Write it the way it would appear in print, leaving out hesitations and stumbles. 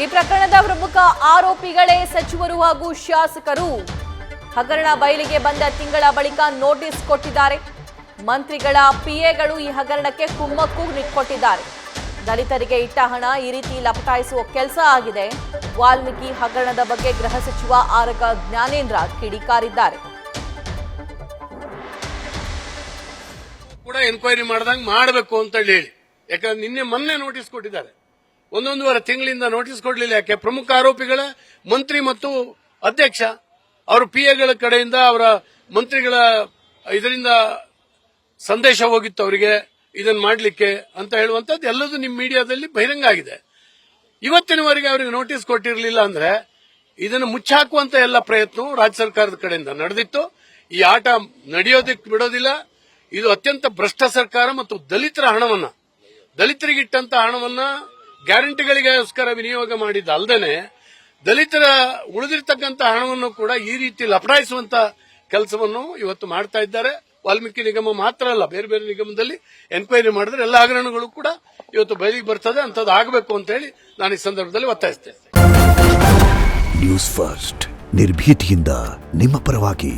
ಈ ಪ್ರಕರಣದ ಪ್ರಮುಖ ಆರೋಪಿಗಳೇ ಸಚಿವರು ಹಾಗೂ ಶಾಸಕರು. ಹಗರಣ ಬಯಲಿಗೆ ಬಂದ ತಿಂಗಳ ಬಳಿಕ ನೋಟಿಸ್ ಕೊಟ್ಟಿದ್ದಾರೆ. ಮಂತ್ರಿಗಳ ಪಿಎಗಳು ಈ ಹಗರಣಕ್ಕೆ ಕುಮ್ಮಕ್ಕು ಕೊಟ್ಟಿದ್ದಾರೆ. ದಲಿತರಿಗೆ ಇಟ್ಟ ಹಣ ಈ ರೀತಿ ಲಪಟಾಯಿಸುವ ಕೆಲಸ ಆಗಿದೆ. ವಾಲ್ಮೀಕಿ ಹಗರಣದ ಬಗ್ಗೆ ಗೃಹ ಸಚಿವ ಆರಗ ಜ್ಞಾನೇಂದ್ರ ಕಿಡಿಕಾರಿದ್ದಾರೆ. ಕೂಡ ಎನ್ಕ್ವೈರಿ ಮಾಡಿದಂಗೆ ಮಾಡಬೇಕು ಅಂತ ಹೇಳಿ, ಯಾಕಂದ್ರೆ ಮೊನ್ನೆ ನೋಟಿಸ್ ಕೊಟ್ಟಿದ್ದಾರೆ. 1.5 ತಿಂಗಳಿಂದ ನೋಟಿಸ್ ಕೊಡಲಿಲ್ಲ. ಯಾಕೆ? ಪ್ರಮುಖ ಆರೋಪಿಗಳ ಮಂತ್ರಿ ಮತ್ತು ಅಧ್ಯಕ್ಷ ಅವರ ಪಿಎಗಳ ಕಡೆಯಿಂದ ಅವರ ಮಂತ್ರಿಗಳ ಇದರಿಂದ ಸಂದೇಶ ಹೋಗಿತ್ತು ಅವರಿಗೆ ಇದನ್ನ ಮಾಡಲಿಕ್ಕೆ ಅಂತ ಹೇಳುವಂತದ್ದು ಎಲ್ಲದೂ ನಿಮ್ಮ ಮೀಡಿಯಾದಲ್ಲಿ ಬಹಿರಂಗ ಆಗಿದೆ. ಇವತ್ತಿನವರೆಗೆ ಅವರಿಗೆ ನೋಟಿಸ್ ಕೊಟ್ಟಿರಲಿಲ್ಲ ಅಂದ್ರೆ ಇದನ್ನು ಮುಚ್ಚಾಕುವಂತ ಎಲ್ಲ ಪ್ರಯತ್ನ ರಾಜ್ಯ ಸರ್ಕಾರದ ಕಡೆಯಿಂದ ನಡೆದಿತ್ತು. ಈ ಆಟ ನಡೆಯೋದಕ್ಕೆ ಬಿಡೋದಿಲ್ಲ. ಇದು ಅತ್ಯಂತ ಭ್ರಷ್ಟ ಸರ್ಕಾರ ಮತ್ತು ದಲಿತರ ಹಣವನ್ನ, ದಲಿತರಿಗಿಟ್ಟಂತ ಹಣವನ್ನ ಗ್ಯಾರಂಟಿಗಳಿಗೋಸ್ಕರ ವಿನಿಯೋಗ ಮಾಡಿದ್ದ ಅಲ್ಲದೆ ದಲಿತರ ಉಳಿದಿರ್ತಕ್ಕಂಥ ಹಣವನ್ನು ಕೂಡ ಈ ರೀತಿ ಲಪಟಾಯಿಸುವಂತ ಕೆಲಸವನ್ನು ಇವತ್ತು ಮಾಡ್ತಾ ಇದ್ದಾರೆ. ವಾಲ್ಮೀಕಿ ನಿಗಮ ಮಾತ್ರ ಅಲ್ಲ, ಬೇರೆ ಬೇರೆ ನಿಗಮದಲ್ಲಿ ಎನ್ಕ್ವೈರಿ ಮಾಡಿದ್ರೆ ಎಲ್ಲ ಹಗರಣಗಳು ಕೂಡ ಇವತ್ತು ಬಯಲಿಗೆ ಬರ್ತದೆ. ಅಂತದ್ದು ಆಗಬೇಕು ಅಂತ ಹೇಳಿ ನಾನು ಈ ಸಂದರ್ಭದಲ್ಲಿ ಒತ್ತಾಯಿಸ್ತೇನೆ. ನ್ಯೂಸ್ ಫಸ್ಟ್, ನಿರ್ಭೀತಿಯಿಂದ ನಿಮ್ಮ ಪರವಾಗಿ.